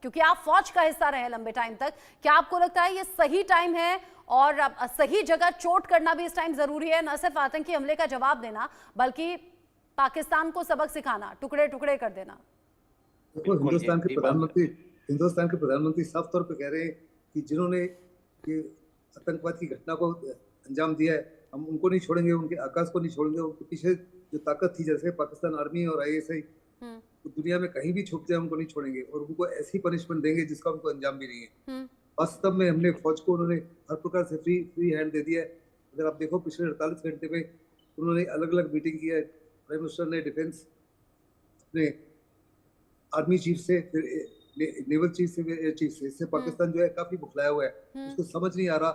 क्योंकि आप फौज का हिस्सा रहे लंबे टाइम तक। क्या आपको लगता है ये सही टाइम है और सही जगह चोट करना भी इस टाइम जरूरी है, न सिर्फ आतंकी हमले का जवाब देना बल्कि पाकिस्तान को सबक सिखाना, टुकड़े टुकड़े कर देना? देखो, हिंदुस्तान के प्रधानमंत्री साफ तौर पे कह रहे हैं कि जिन्होंने ये आतंकवाद की घटना को अंजाम दिया है, हम उनको नहीं छोड़ेंगे, उनके आकाश को नहीं छोड़ेंगे। उनके पीछे जो ताकत थी, जैसे पाकिस्तान आर्मी और ISI, तो दुनिया में कहीं भी छुप जाए उनको नहीं छोड़ेंगे और उनको ऐसी पनिशमेंट देंगे जिसका उनको अंजाम भी नहीं है। वास्तव में हमने फौज को उन्होंने हर प्रकार से फ्री हैंड दे दिया है। अगर आप देखो, पिछले 48 घंटे में उन्होंने अलग अलग मीटिंग की है। प्राइम मिनिस्टर ने डिफेंस अपने आर्मी चीफ से, फिर नेवल चीफ से, फिर एयर चीफ से। इससे पाकिस्तान जो है काफी बुखलाया हुआ है। उसको समझ नहीं आ रहा,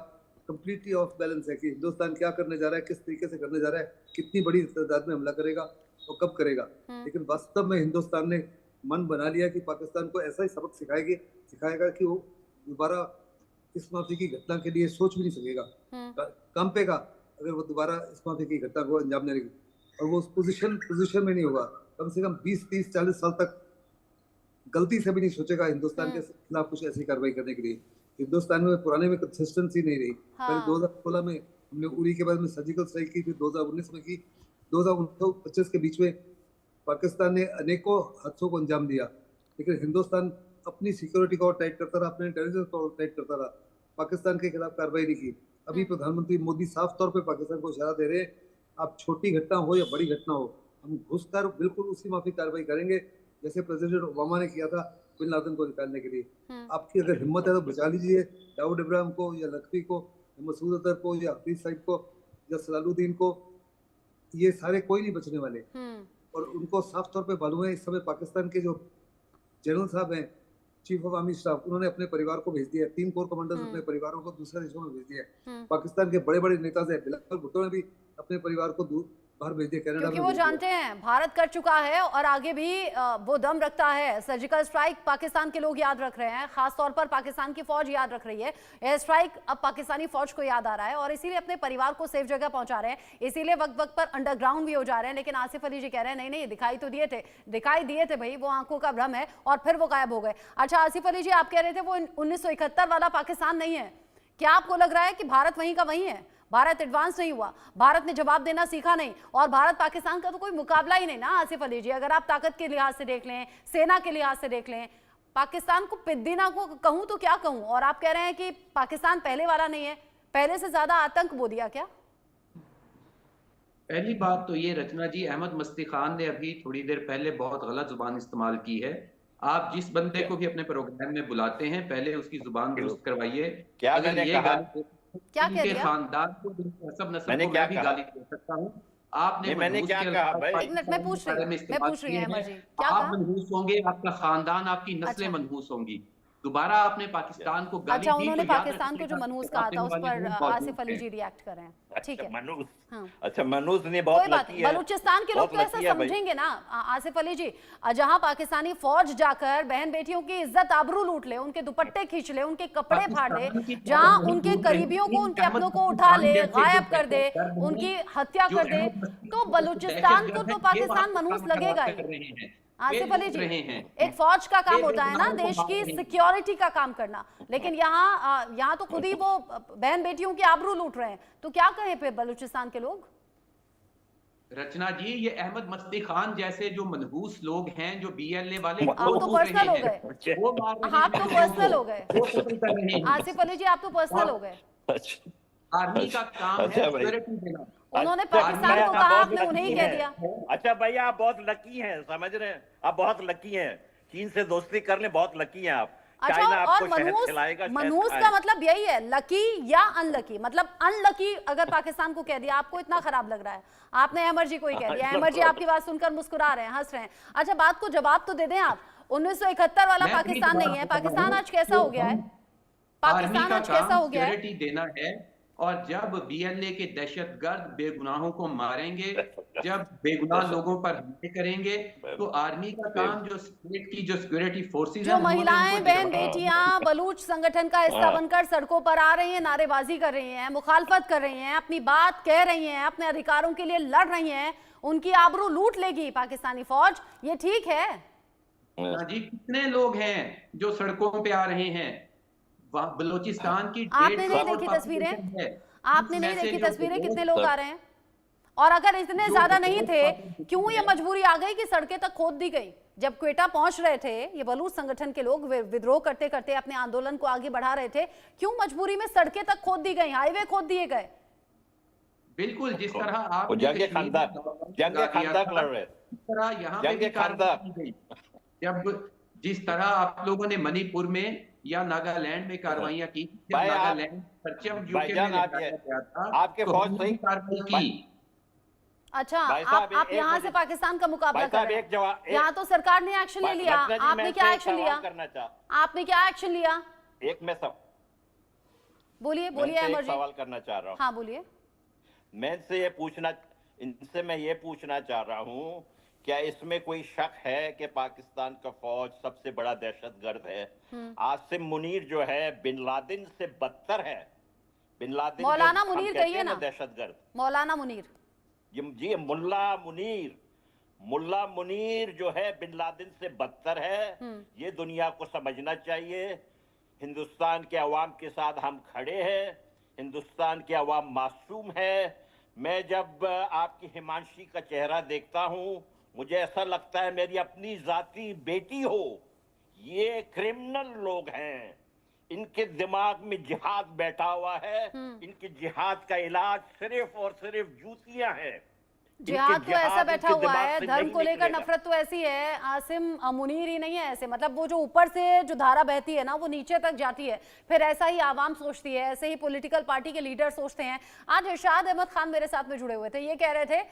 कंप्लीटली ऑफ बैलेंस है कि हिंदुस्तान क्या करने जा रहा है, किस तरीके से करने जा रहा है, कितनी बड़ी तादाद में हमला करेगा और कब करेगा। लेकिन वास्तव में हिंदुस्तान ने मन बना लिया कि पाकिस्तान को ऐसा ही सबक सिखाएगा कि वो दोबारा इस माफी की घटना के लिए सोच भी नहीं सकेगा, कांपेगा अगर वो दोबारा इस माफी की घटना को अंजाम देने की। और वो उस पोजीशन में नहीं होगा। कम से कम 20, 30, 40 साल तक गलती से भी नहीं सोचेगा हिंदुस्तान के खिलाफ कुछ ऐसी कार्रवाई करने के लिए। हिंदुस्तान में पुराने में कंसिस्टेंसी नहीं रही। पहले 2016 में हमने उरी के बाद में सर्जिकल स्ट्राइक की, फिर 2019 में की, 2025 के बीच में पाकिस्तान ने अनेकों हादसों को अंजाम दिया। लेकिन हिंदुस्तान अपनी सिक्योरिटी को टाइट करता रहा, अपने इंटेलिजेंस को टाइट करता रहा, पाकिस्तान के खिलाफ कार्रवाई नहीं की। अभी प्रधानमंत्री मोदी साफ तौर पे पाकिस्तान को इशारा दे रहे हैं, आप छोटी घटना हो या बड़ी घटना हो, हम घुसकर बिल्कुल उसी माफी कार्रवाई करेंगे जैसे प्रेसिडेंट ओबामा ने किया था बिन लादेन को निकालने के लिए। आपकी अगर हिम्मत है तो बचा लीजिए दाऊद इब्राहिम को या लखवी को या मसूद अजहर को या हफीज सईद को या सलालुद्दीन को। ये सारे कोई नहीं बचने वाले। और उनको साफ तौर पे मालूम है, इस समय पाकिस्तान के जो जनरल साहब हैं, चीफ ऑफ आर्मी स्टाफ, उन्होंने अपने परिवार को भेज दिया है। 3 कोर कमांडर्स अपने परिवारों को दूसरे देशों में भेज दिया है। पाकिस्तान के बड़े बड़े नेता से बिलावल भुट्टो ने भी अपने परिवार को बाहर भेज दिया, कनाडा में। क्योंकि वो जानते हैं भारत कर चुका है और आगे भी वो दम रखता है। सर्जिकल स्ट्राइक पाकिस्तान के लोग याद रख रहे हैं, खासतौर पर पाकिस्तान की फौज याद रख रही है। एयर स्ट्राइक अब पाकिस्तानी फौज को याद आ रहा है और इसीलिए अपने परिवार को सेफ जगह पहुंचा रहे हैं। इसीलिए वक्त वक्त पर अंडरग्राउंड भी हो जा रहे हैं। लेकिन आसिफ अली जी कह रहे हैं नहीं नहीं, दिखाई दिए थे भाई, वो आंखों का भ्रम है और फिर वो गायब हो गए। अच्छा आसिफ अली जी, आप कह रहे थे वो 1971 वाला पाकिस्तान नहीं है। क्या आपको लग रहा है कि भारत वहीं का वहीं है? भारत एडवांस नहीं हुआ, भारत ने जवाब देना सीखा नहीं और भारत पाकिस्तान का तो कोई मुकाबला ही नहीं ना आसिफ अली जी। अगर आप ताकत के लिहाज से देख लें, सेना के लिहाज से देख लें, पाकिस्तान को पिद्दीना को कहूं तो क्या कहूं। और आप कह रहे हैं कि पाकिस्तान पहले वाला नहीं है, पहले से ज्यादा आतंक बो दिया क्या? पहली बात तो ये रचना जी, अहमद मस्ती खान ने अभी थोड़ी देर पहले बहुत गलत जुबान इस्तेमाल की है। आप जिस बंदे को भी अपने प्रोग्राम में बुलाते हैं पहले उसकी जुबान दुरुस्त करवाइए। क्या अगर मैंने ये कहा? क्या कह दिया? खानदान को, सब नस्ल मैंने को क्या मैं भी कहा? गाली दे सकता हूँ। आपने मैंने क्या कहा भाई? एक मिनट, मैं पूछ रही हूँ अहमद जी, क्या आप कहा? मनहूस होंगे, आपका खानदान, आपकी नस्लें मनहूस होंगी। दोबारा आपने पाकिस्तान को गाली अच्छा, दी उन्होंने तो याद पाकिस्तान को जो मनहूस कहा था उस पर आसिफ अली जी रिएक्ट कर रहे हैं। ठीक है, मनहूस। हाँ। अच्छा, मनहूस ने बहुत लकी है। बलूचिस्तान के लोग तो ऐसा समझेंगे ना आसिफ अली जी, जहां पाकिस्तानी फौज जाकर बहन बेटियों की इज्जत आबरू लूट ले, उनके दुपट्टे खींच ले, उनके कपड़े फाड़ ले, जहां उनके करीबियों को, उनके अपनों को उठा ले, गायब कर दे, उनकी हत्या कर दे, तो बलूचिस्तान को तो पाकिस्तान मनहूस लगेगा ही। आसिफ अली जी, एक फौज का काम होता है ना देश की सिक्योरिटी का काम करना, लेकिन यहाँ तो खुद ही वो बहन बेटियों की आबरू लूट रहे हैं, तो क्या कहें फिर बलूचिस्तान के लोग? रचना जी, ये अहमद मस्ती खान जैसे जो मनहूस लोग हैं, जो BLA वाले, आप तो पर्सनल हो गए, आप तो पर्सनल हो गए आसिफ अली जी, आप तो पर्सनल हो गए। आर्मी का काम है सिक्योरिटी देना। उन्होंने पाकिस्तान को कहा, आपने उन्हें ही कह दिया। अच्छा भैया, आप बहुत लकी हैं, समझ रहे हैं, आप बहुत लकी हैं। चीन से दोस्ती करने बहुत लकी हैं आप। अच्छा, और मनहूस का मतलब यही है, लकी या अनलकी? मतलब अनलकी अगर पाकिस्तान को कह दिया, आपको इतना खराब लग रहा है? आपने अहमद जी को ही कह दिया। अहमद जी आपकी बात सुनकर मुस्कुरा रहे हैं, हंस रहे हैं। अच्छा, बात को जवाब तो दे दें आप। 1971 वाला पाकिस्तान नहीं है। पाकिस्तान आज कैसा हो गया है? पाकिस्तान आज कैसा हो गया है? देना है। और जब BLA के दहशतगर्द बेगुनाहों को मारेंगे, जब बेगुनाह लोगों पर हमले करेंगे, तो आर्मी का काम, जो स्टेट की जो सिक्योरिटी फोर्सेस जो महिलाएं, बहन बेटियां बलूच संगठन का हिस्सा बनकर सड़कों पर आ रही हैं, नारेबाजी कर रही हैं, मुखालफत कर रही हैं, अपनी बात कह रही हैं, अपने अधिकारों के लिए लड़ रही हैं, उनकी आबरू लूट लेगी पाकिस्तानी फौज, ये ठीक है? रचना जी, कितने लोग हैं जो सड़कों पे आ रहे हैं? वहाँ बलूचिस्तान की आपने नहीं 150 देखी तस्वीरें? पॉपुलेशन है। आपने नहीं उसमें से देखी जो तस्वीरें कितने बहुत लोग आ रहे हैं? और अगर इतने जो ज्यादा नहीं बहुत थे, क्यों ये population है, मजबूरी आ गई कि सड़कें तक खोद दी गई? जब क्वेटा पहुंच रहे थे ये बलूच संगठन के लोग विद्रोह करते करते अपने आंदोलन को आगे बढ़ा रहे थे, क्यों मजबूरी में सड़कें तक खोद दी गई, हाईवे खोद दिए गए? बिल्कुल जिस तरह वो आपने जंग कश्मीर में खंदक लगा दिया खंदक था, लड़ रहे, इस तरह यहाँ पे जंग भी कार्रवाई खंदक। की गई। जब जिस तरह आप लोगों ने मणिपुर में या नागालैंड में कार्रवाइयां की, जब भाई आप नागालैंड परचम यूके में भाईजान, आप लहराया ये गया था, आपके तो फौज हमने सही भी कार्रवाई भाई, की। अच्छा, भाई साहब आप यहाँ से पाकिस्तान का मुकाबला कर रहे हैं। यहाँ तो सरकार ने एक्शन ले लिया, रत्ना जी, आपने मैं क्या से एक्शन सवाल लिया? करना आपने क्या एक्शन लिया? एक मैं सब बोलिए मैं बोलिए इनसे अमर एक जी। सवाल करना चाह रहा हूँ। हाँ बोलिए। इनसे मैं ये पूछना चाह रहा हूँ, क्या इसमें कोई शक है कि पाकिस्तान का फौज सबसे बड़ा दहशतगर्द है? आसिम मुनीर जो है बिन लादेन से बदतर है। बिन लादेन मौलाना जो हम मुनीर कहते कहिए हैं ना, दहशतगर्द, मौलाना मुनीर। जी मुल्ला मुनीर जो है बिन लादेन से बदतर है। ये दुनिया को समझना चाहिए। हिंदुस्तान के अवाम के साथ हम खड़े हैं। हिंदुस्तान के अवाम मासूम है। मैं जब आपकी हिमांशी का चेहरा देखता हूं, मुझे ऐसा लगता है मेरी अपनी जाती बेटी हो। ये क्रिमिनल लोग हैं, इनके दिमाग में जिहाद बैठा हुआ है। इनके जिहाद का इलाज सिर्फ और सिर्फ जूतियां हैं। जिहाद तो ऐसा बैठा इनके हुआ दिमाग है, से धर्म नहीं को लेकर निकलेगा। नफरत तो ऐसी है। आसिम मुनीर ही नहीं है ऐसे, मतलब वो जो ऊपर से जो धारा बहती है ना, वो नीचे तक जाती है। फिर ऐसा ही आवाम सोचती है, ऐसे ही पॉलिटिकल पार्टी के लीडर सोचते हैं। आज इरशाद अहमद खान मेरे साथ में जुड़े हुए थे, ये कह रहे थे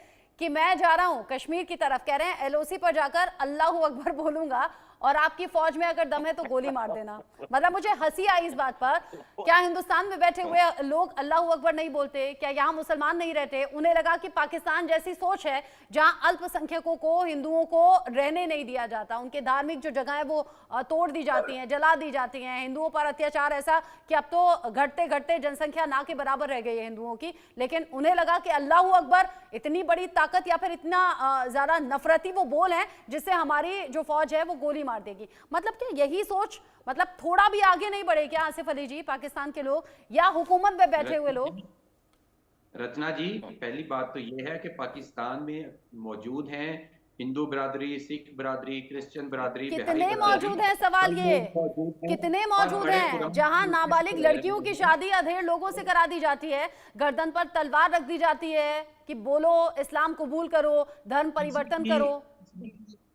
कि मैं जा रहा हूं कश्मीर की तरफ, कह रहे हैं एलओसी पर जाकर अल्लाहू अकबर बोलूंगा और आपकी फौज में अगर दम है तो गोली मार देना। मतलब मुझे हंसी आई इस बात पर। क्या हिंदुस्तान में बैठे हुए लोग अल्लाहू अकबर नहीं बोलते? क्या यहाँ मुसलमान नहीं रहते? उन्हें लगा कि पाकिस्तान जैसी सोच है जहां अल्पसंख्यकों को, हिंदुओं को रहने नहीं दिया जाता, उनके धार्मिक जो जगह है वो तोड़ दी जाती हैं, जला दी जाती हैं, हिंदुओं पर अत्याचार ऐसा कि अब तो घटते घटते जनसंख्या ना के बराबर रह गई है हिंदुओं की। लेकिन उन्हें लगा कि अल्लाहू अकबर इतनी बड़ी ताकत या फिर इतना ज्यादा नफरती वो बोल है जिससे हमारी जो फौज है वो गोली मार देगी। मतलब क्या यही सोच, मतलब थोड़ा भी आगे नहीं बढ़े क्या आसिफ अली जी, पाकिस्तान के लोग या हुकूमत में बैठे हुए लोग? रचना जी, पहली बात तो यह है कि पाकिस्तान में मौजूद हैं हिंदू बिरादरी, सिख बिरादरी, क्रिश्चियन बिरादरी, कितने मौजूद हैं? सवाल ये कितने मौजूद हैं जहां नाबालिग लड़कियों की शादी अधेड़ लोगों से करा दी जाती है, गर्दन पर तलवार रख दी जाती है कि बोलो इस्लाम कबूल करो, धर्म परिवर्तन करो।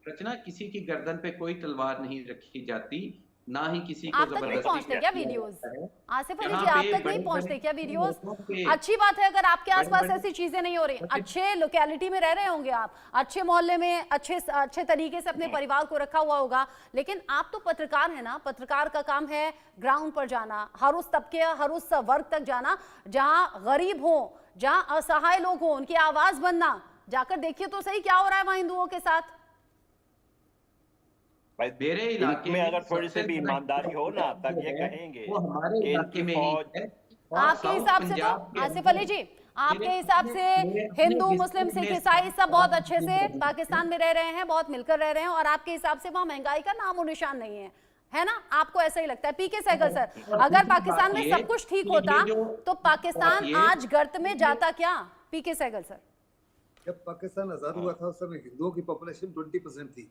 रचना, किसी की गर्दन पे कोई तलवार नहीं रखी जाती, ना ही किसी को आप तक नहीं पहुंचते क्या वीडियोस? आसिफ अली जी, आप तक नहीं पहुंचते क्या वीडियोस? अच्छी बात है अगर आपके आसपास ऐसी चीजें नहीं हो रही। अच्छे लोकेलिटी में रह रहे होंगे आप, अच्छे मोहल्ले में अच्छे तरीके से अपने परिवार को रखा हुआ होगा, लेकिन आप तो पत्रकार है ना। पत्रकार का काम है ग्राउंड पर जाना, हर उस तबके, हर उस वर्ग तक जाना जहां गरीब हो, जहां असहाय लोग हो, उनकी आवाज बनना। जाकर देखिए तो सही क्या हो रहा है वहां हिंदुओं के साथ। मेरे इलाके में अगर थोड़ी सी भी ईमानदारी हो ना, तब ये कहेंगे वो हमारे इलाके में ही है। आपके हिसाब से तो आसिफ अली जी, आपके हिसाब से हिंदू, मुस्लिम, सिख, ईसाई सब बहुत अच्छे से पाकिस्तान में रह रहे हैं, बहुत मिलकर रह रहे हैं, और आपके हिसाब से वहां महंगाई का नाम और निशान नहीं है, है ना? आपको ऐसा ही लगता है? पीके सहगल सर, अगर पाकिस्तान में सब कुछ ठीक होता तो पाकिस्तान आज गर्त में जाता क्या? पीके सहगल सर, जब पाकिस्तान आजाद हुआ था उस समय हिंदुओं की पॉपुलेशन 20% थी।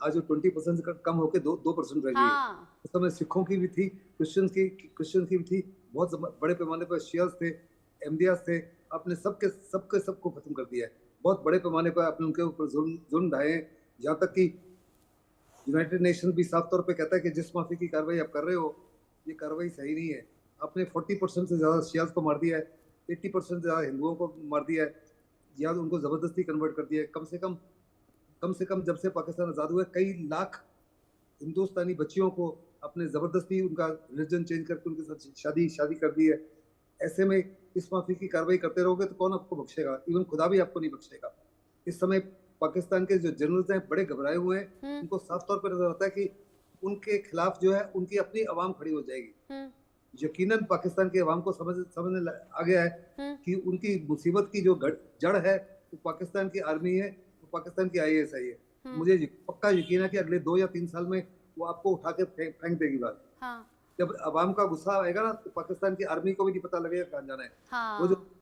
आज वो 20% से कम होकर 2% रह गई है। उस समय सिखों की भी थी, क्रिश्चियन की भी थी, बहुत बड़े पैमाने पर शियास थे, अहमदियास थे। आपने सबको खत्म कर दिया है। बहुत बड़े पैमाने पर आपने उनके ऊपर जुल्म ढाए। यहाँ तक कि यूनाइटेड नेशन भी साफ तौर पे कहता है कि जिस माफी की कार्रवाई आप कर रहे हो, ये कार्रवाई सही नहीं है। आपने 40% से ज्यादा शियास को मार दिया है, 80% से ज्यादा हिंदुओं को मार दिया है, या उनको जबरदस्ती कन्वर्ट कर दिया है। कम से कम जब से पाकिस्तान आजाद हुआ, कई लाख हिंदुस्तानी बच्चियों को अपने जबरदस्ती उनका रिलीजन चेंज करके उनके साथ शादी कर दी है। ऐसे में इस माफी की कार्रवाई करते रहोगे तो कौन आपको बख्शेगा? इवन खुदा भी आपको नहीं बख्शेगा। इस समय पाकिस्तान के जो जनरल्स हैं बड़े घबराए हुए हैं। उनको साफ तौर पर नजर आता है कि उनके खिलाफ जो है उनकी अपनी आवाम खड़ी हो जाएगी। यकीनन पाकिस्तान के अवाम को समझने आ गया है कि उनकी मुसीबत की जो जड़ है वो पाकिस्तान की आर्मी है, वो पाकिस्तान की ISI है। मुझे पक्का यकीन है कि अगले 2 या 3 साल में वो आपको उठा के फेंक देगी बात। हाँ जब अवाम का गुस्सा आएगा ना तो पाकिस्तान की आर्मी को भी नहीं पता लगेगा कहाँ जाना है। हाँ वो जो